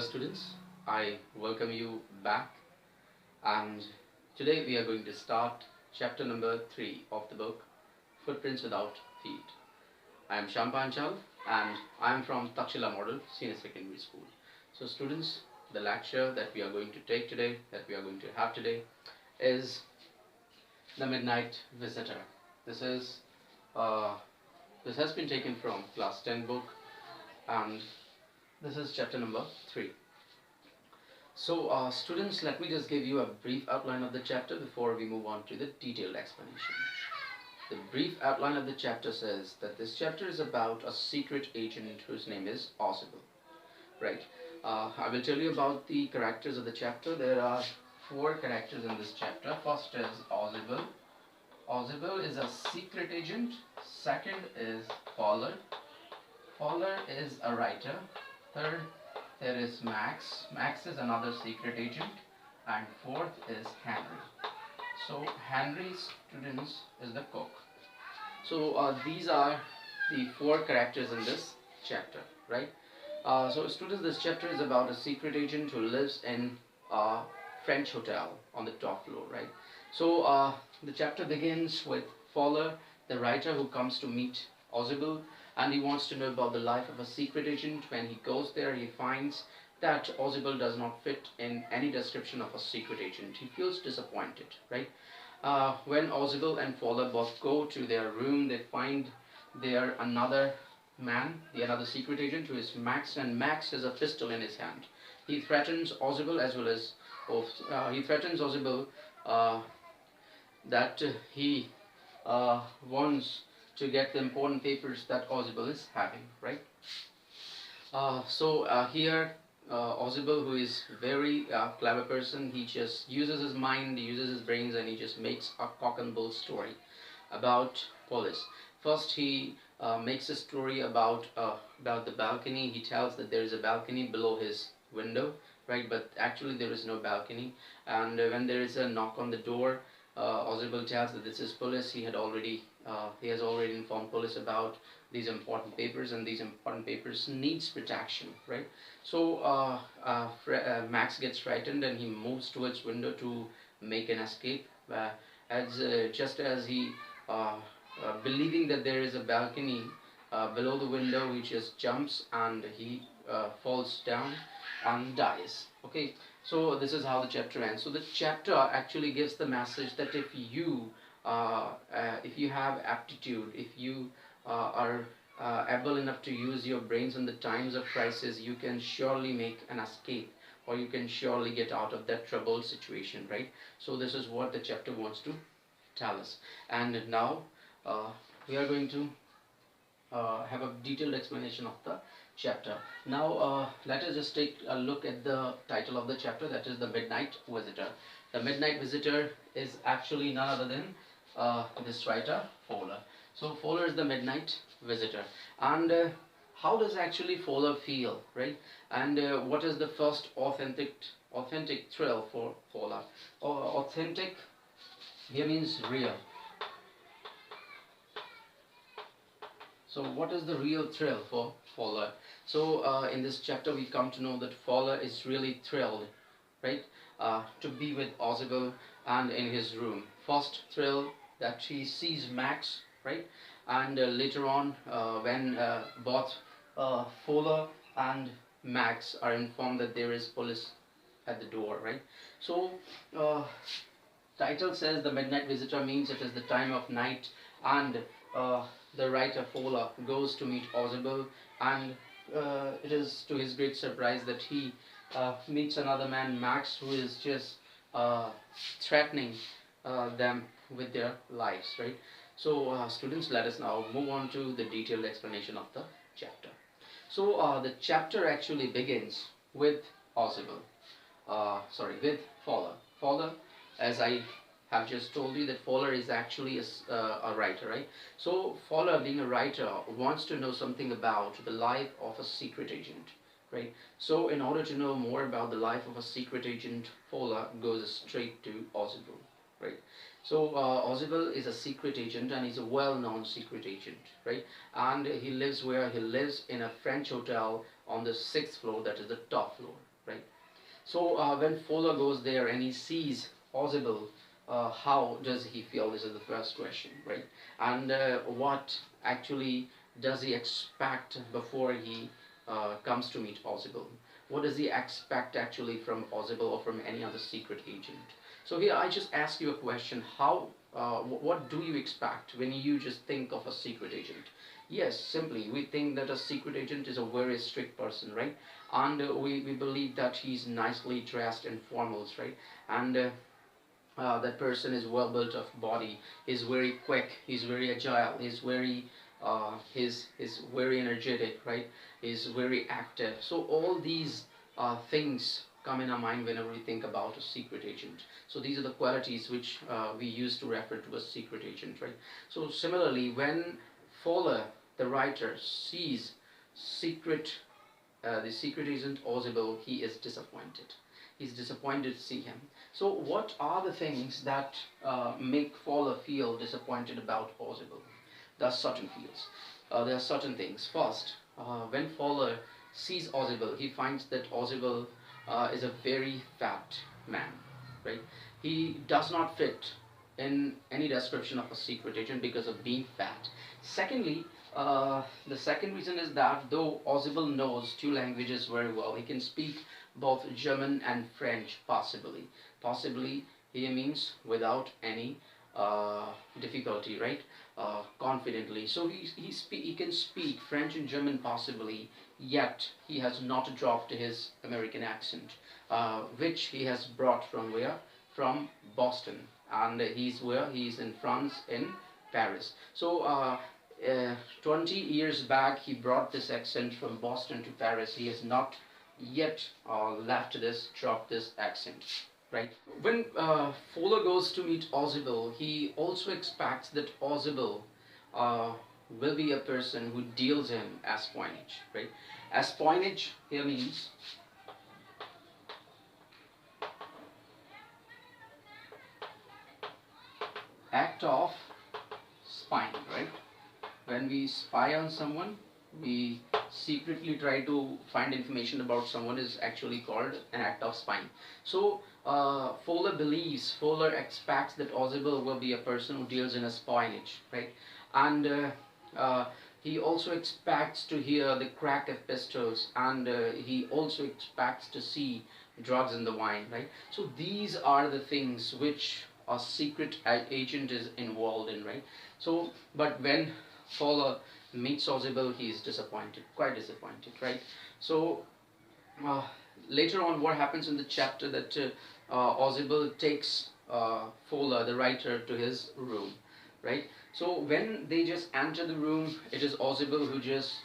students, I welcome you back, and today we are going to start chapter number 3 of the book Footprints Without Feet. I am Shyam Panchal and I am from Takshila Model Senior Secondary School. So students, the lecture that we are going to take today, that we are going to have today, is The Midnight Visitor. This has been taken from class 10 book, and this is chapter number 3. So students, let me just give you a brief outline of the chapter before we move on to the detailed explanation. The brief outline of the chapter says that this chapter is about a secret agent whose name is Ozible. Right. I will tell you about the characters of the chapter. There are 4 characters in this chapter. First is Ozible. Ozible is a secret agent. Second is Fowler. Fowler is a writer. Third, there is Max. Max is another secret agent. And fourth is Henry. So Henry, students, is the cook. So these are the 4 characters in this chapter, right? So students, this chapter is about a secret agent who lives in a French hotel on the top floor, right? So the chapter begins with Fowler, the writer, who comes to meet Ozible, and he wants to know about the life of a secret agent. When he goes there, he finds that Ozible does not fit in any description of a secret agent. He feels disappointed, right? When Ozible and Fowler both go to their room, they find there another man, another secret agent, who is Max, and Max has a pistol in his hand. He threatens Ozible as well as Ozible that he wants to get the important papers that Ozible is having, right? Here Ozible, who is very clever person, he just uses his mind, he uses his brains, and he just makes a cock and bull story about police. First, he makes a story about the balcony. He tells that there is a balcony below his window, right? But actually there is no balcony. And when there is a knock on the door, Ozible tells that this is police. He has already informed police about these important papers, and these important papers needs protection, right? So Max gets frightened and he moves towards window to make an escape. Just as he believing that there is a balcony below the window, he just jumps and he falls down and dies. Okay, so this is how the chapter ends. So the chapter actually gives the message that if you have aptitude, if you are able enough to use your brains in the times of crisis, you can surely make an escape, or you can surely get out of that troubled situation, right? So this is what the chapter wants to tell us. And now we are going to have a detailed explanation of the chapter. Now let us just take a look at the title of the chapter, that is The Midnight Visitor. The Midnight Visitor is actually none other than this writer, Fowler. So Fowler is the midnight visitor. And how does actually Fowler feel, right? And what is the first authentic thrill for Fowler? Authentic here means real. So what is the real thrill for Fowler? So in this chapter we come to know that Fowler is really thrilled, right, to be with Ozible and in his room. First thrill, that he sees Max, right? And later on when both Fowler and Max are informed that there is police at the door, right? So title says The Midnight Visitor, means it is the time of night, and the writer Fowler goes to meet Ozible, and it is to his great surprise that he meets another man, Max, who is just threatening them with their lives, right? So students, let us now move on to the detailed explanation of the chapter. So the chapter actually begins with with Fowler. Fowler, as I have just told you, that Fowler is actually a writer, right? So Fowler, being a writer, wants to know something about the life of a secret agent, right? So in order to know more about the life of a secret agent, Fowler goes straight to Ozible, right? So Ozible is a secret agent, and he's a well-known secret agent, right? And he lives where? He lives in a French hotel on the 6th floor, that is the top floor, right? So when Fowler goes there and he sees Ozible, how does he feel? This is the first question, right? And what actually does he expect before he comes to meet Ozible? What does he expect actually from Ozible or from any other secret agent? So here I just ask you a question: How? What do you expect when you just think of a secret agent? Yes, simply we think that a secret agent is a very strict person, right? And we believe that he's nicely dressed in formals, right? And that person is well built of body, he's very quick, he's very agile, he's very energetic, right? He's very active. So all these things come in our mind whenever we think about a secret agent. So these are the qualities which we use to refer to a secret agent, right? So similarly, when Fowler, the writer, sees secret the secret agent Ozible, he is disappointed. He's disappointed to see him. So what are the things that make Fowler feel disappointed about Ozible? There are certain fields. There are certain things. First, when Fowler sees Ozible, he finds that Ozible is a very fat man, right? He does not fit in any description of a secret agent because of being fat. Secondly, the second reason is that though Ozible knows two languages very well, he can speak both German and French possibly. Possibly here means without any difficulty, right? Confidently. So he can speak French and German possibly, yet he has not dropped his American accent, which he has brought from where? From Boston. And he's where? He's in France, in Paris. So 20 years back he brought this accent from Boston to Paris. He has not yet left this, dropped this accent, right? When Fowler goes to meet Ozible, he also expects that Ozible will be a person who deals him espionage, right? Espionage here means act of spying, right? When we spy on someone, we secretly try to find information about someone is actually called an act of spying. So Fowler expects that Ozible will be a person who deals in espionage, right? And he also expects to hear the crack of pistols, and he also expects to see drugs in the wine, right? So these are the things which a secret agent is involved in, right? So, but when Fowler meets Ozible, he is disappointed, quite disappointed, right? So uh, later on, what happens in the chapter that Ozible takes Fowler, the writer, to his room, right? So when they just enter the room, it is Ozible who just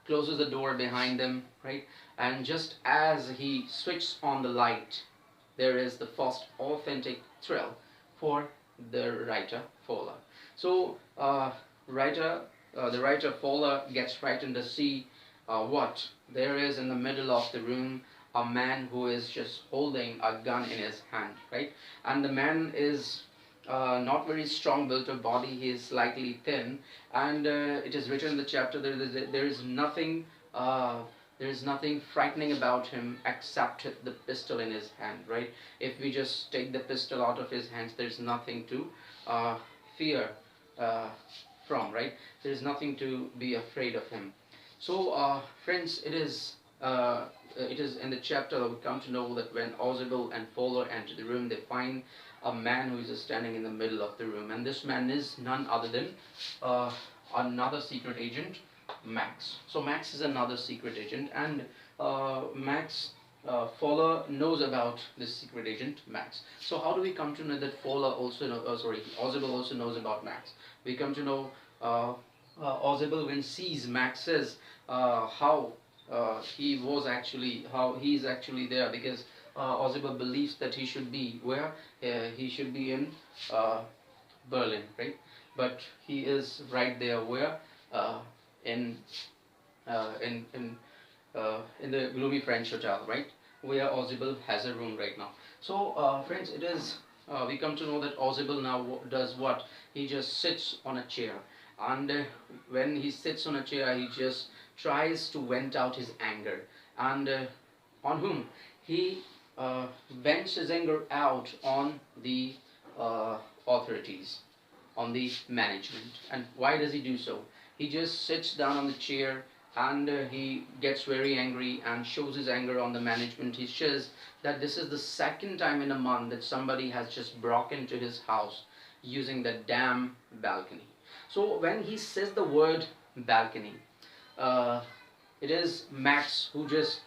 closes the door behind them, right? And just as he switches on the light, there is the first authentic thrill for the writer Fowler. So the writer Fowler gets frightened to see what there is in the middle of the room, a man who is just holding a gun in his hand, right? And the man is not very strong built of body, he is slightly thin, and it is written in the chapter that there is nothing frightening about him except the pistol in his hand, right? If we just take the pistol out of his hands, there's nothing to fear from, right? There is nothing to be afraid of him. So friends, it is in the chapter that we come to know that when Ozible and Fowler enter the room, they find a man who is standing in the middle of the room, and this man is none other than another secret agent, Max. So Max is another secret agent, and Fowler knows about this secret agent Max. So how do we come to know that Ozible also knows about Max? We come to know Ozible, when sees Max's how he is actually there, because Ozible believes that he should be where? He should be in Berlin, right? But he is right there where? In the gloomy French hotel, right? Where Ozible has a room right now. So friends, it is we come to know that Ozible now does what? He just sits on a chair, and when he sits on a chair, he just tries to vent out his anger, and on whom? He vents his anger out on the authorities, on the management. And why does he do so? He just sits down on the chair and he gets very angry and shows his anger on the management. He says that this is the second time in a month that somebody has just broken into his house using the damn balcony. So when he says the word balcony, uh, it is Max who just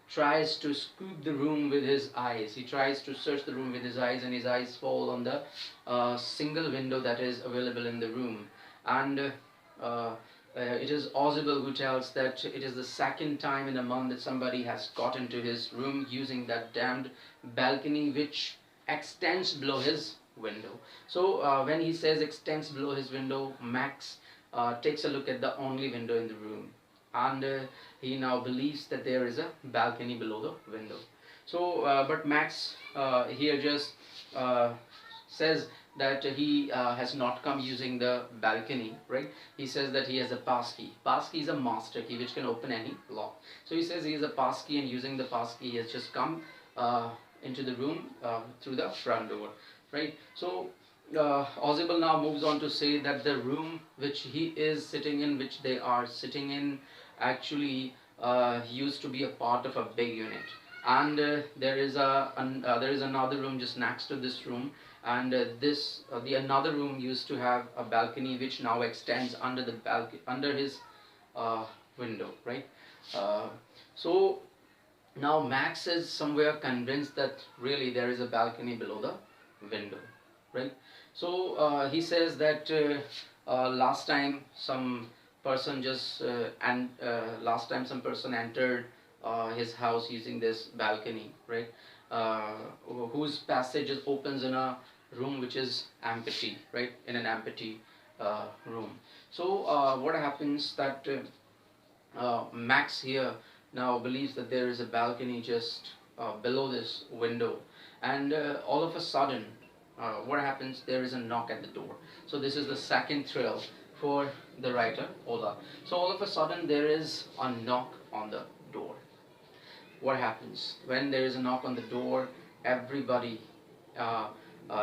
tries to scoop the room with his eyes. He tries to search the room with his eyes, and his eyes fall on the single window that is available in the room. And it is Ozable who tells that it is the second time in a month that somebody has got into his room using that damned balcony, which extends below his window. So when he says extends below his window, Max takes a look at the only window in the room, and he now believes that there is a balcony below the window. So but Max here just says that he has not come using the balcony, right? He says that he has a passkey. Passkey is a master key which can open any lock. So he says he has a passkey, and using the passkey he has just come into the room through the front door, right? So Ozable now moves on to say that the room which he is sitting in, which they are sitting in, actually used to be a part of a big unit. And there is another room just next to this room, and the another room used to have a balcony which now extends under the under his window, right? Uh, so now Max is somewhere convinced that really there is a balcony below the window, right? So he says that last time some person just and last time some person entered his house using this balcony, right? Uh, whose passage opens in a room which is empty, right? In an empty room. So what happens that Max here now believes that there is a balcony just below this window, and all of a sudden, what happens? There is a knock at the door. So this is the second thrill for the writer Ola. So all of a sudden, there is a knock on the door. What happens when there is a knock on the door? Everybody, uh,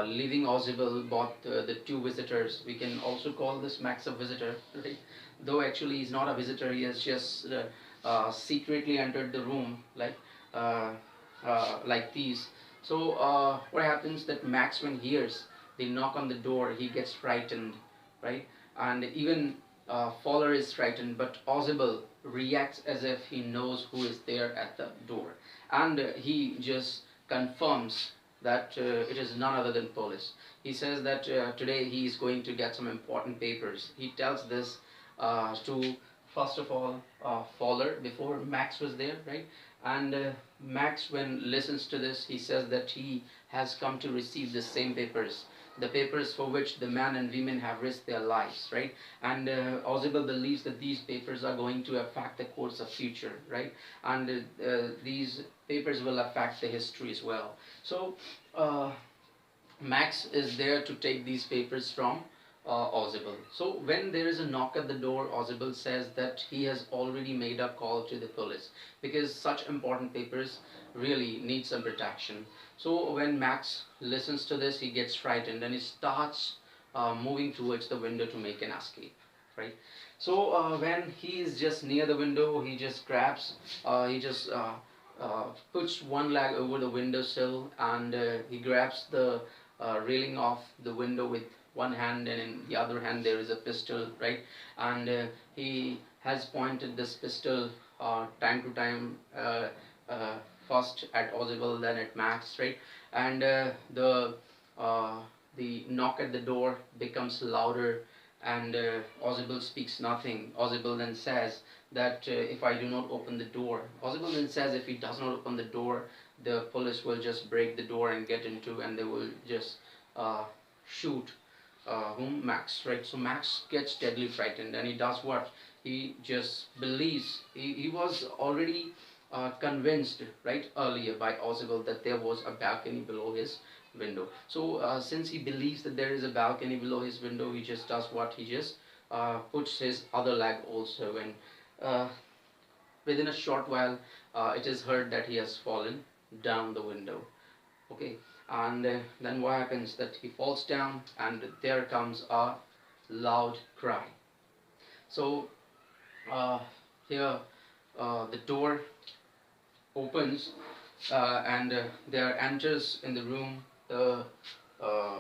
leaving Ozable, but the two visitors. We can also call this Max a visitor, right? Though actually he's not a visitor. He has just secretly entered the room, like these. So what happens that Max, when he hears the knock on the door, he gets frightened, right? And even Fowler is frightened, but Ozable reacts as if he knows who is there at the door, and he just confirms that it is none other than Polis. He says that today he is going to get some important papers. He tells this to, first of all, Fowler before Max was there, right? And Max, when listens to this, he says that he has come to receive the same papers, the papers for which the men and women have risked their lives, right? And Ozable believes that these papers are going to affect the course of future, right? And these papers will affect the history as well. So Max is there to take these papers from Ozable. So when there is a knock at the door, Ozable says that he has already made a call to the police, because such important papers really need some protection. So when Max listens to this, he gets frightened and he starts moving towards the window to make an escape, right? So when he is just near the window, he just grabs, he just puts one leg over the windowsill, and he grabs the railing off the window with one hand, and in the other hand there is a pistol, right? And he has pointed this pistol time to time, first at Ozable, then at Max, right? And the knock at the door becomes louder, and Ozable speaks nothing. Ozable then says that if I do not open the door, Ozable then says if he does not open the door, the police will just break the door and get into, and they will just shoot whom? Max, right? So Max gets deadly frightened, and he does what? He just believes, he was already convinced right earlier by Ozable that there was a balcony below his window. So since he believes that there is a balcony below his window, he just does what? He just puts his other leg also, and Within a short while, it is heard that he has fallen down the window. Okay, and then what happens? That he falls down, and there comes a loud cry. So uh, here the door opens, and there enters in the room the uh,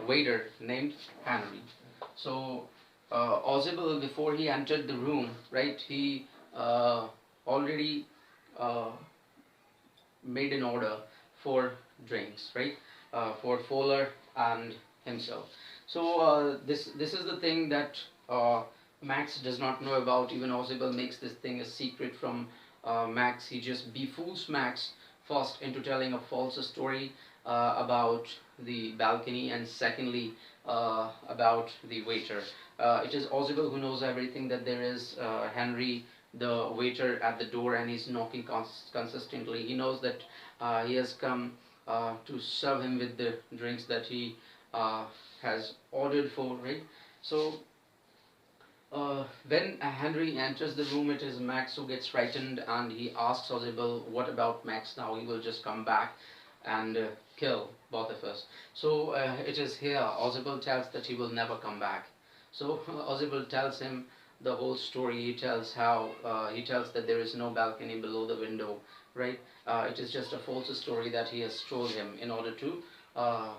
waiter named Henry. So Ozibel, before he entered the room, right, he already uh, made an order for drinks, right, for Fowler and himself. So this is the thing that Max does not know about. Even Ozibel makes this thing a secret from Max. He just befools Max first into telling a false story about the balcony, and secondly about the waiter. It is Ozibel who knows everything, that there is Henry the waiter at the door, and he's knocking consistently. He knows that he has come to serve him with the drinks that he has ordered for, right? So when Henry enters the room, it is Max who gets frightened, and he asks Ozibel, what about Max now? He will just come back and kill both of us. So it is here Ozibel tells that he will never come back. So Ozibel tells him the whole story. He tells how he tells that there is no balcony below the window, right? It is just a false story that he has told him uh,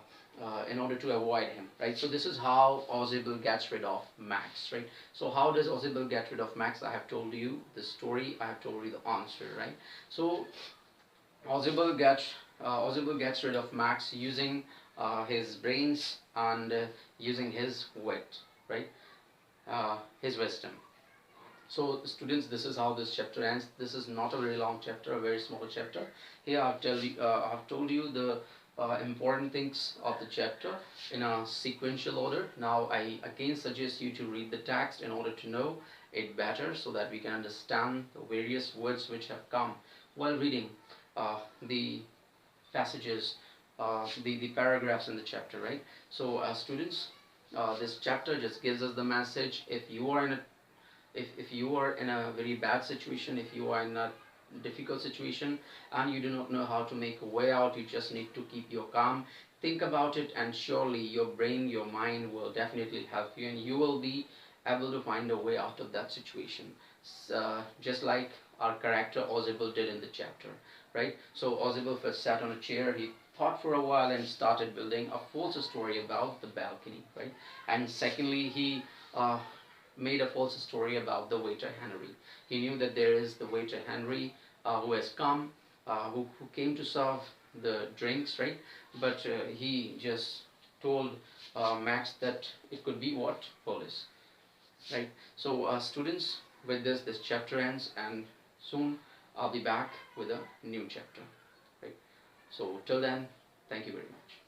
in order to avoid him, right? So this is how Ozibel gets rid of Max, right? So how does Ozibel get rid of Max? I have told you the story. I have told you the answer, right? So Ozibel gets rid of Max using his brains and using his wit, right? His wisdom. So students, this is how this chapter ends. This is not a very long chapter, a very small chapter. Here I've told you the important things of the chapter in a sequential order. Now I again suggest you to read the text in order to know it better, so that we can understand the various words which have come while reading the passages, the paragraphs in the chapter, right? So students, this chapter just gives us the message. If you are in a very bad situation, if you are in a difficult situation and you do not know how to make a way out, you just need to keep your calm, think about it, and surely your brain, your mind will definitely help you, and you will be able to find a way out of that situation. Just like our character Ozibel did in the chapter, right? So Ozibel first sat on a chair, he thought for a while and started building a false story about the balcony, right? And secondly, he made a false story about the waiter Henry. He knew that there is the waiter Henry who has come, who came to serve the drinks, right? But he just told Max that it could be what? Police, right? So students, with this chapter ends, and soon I'll be back with a new chapter, right? So till then, thank you very much.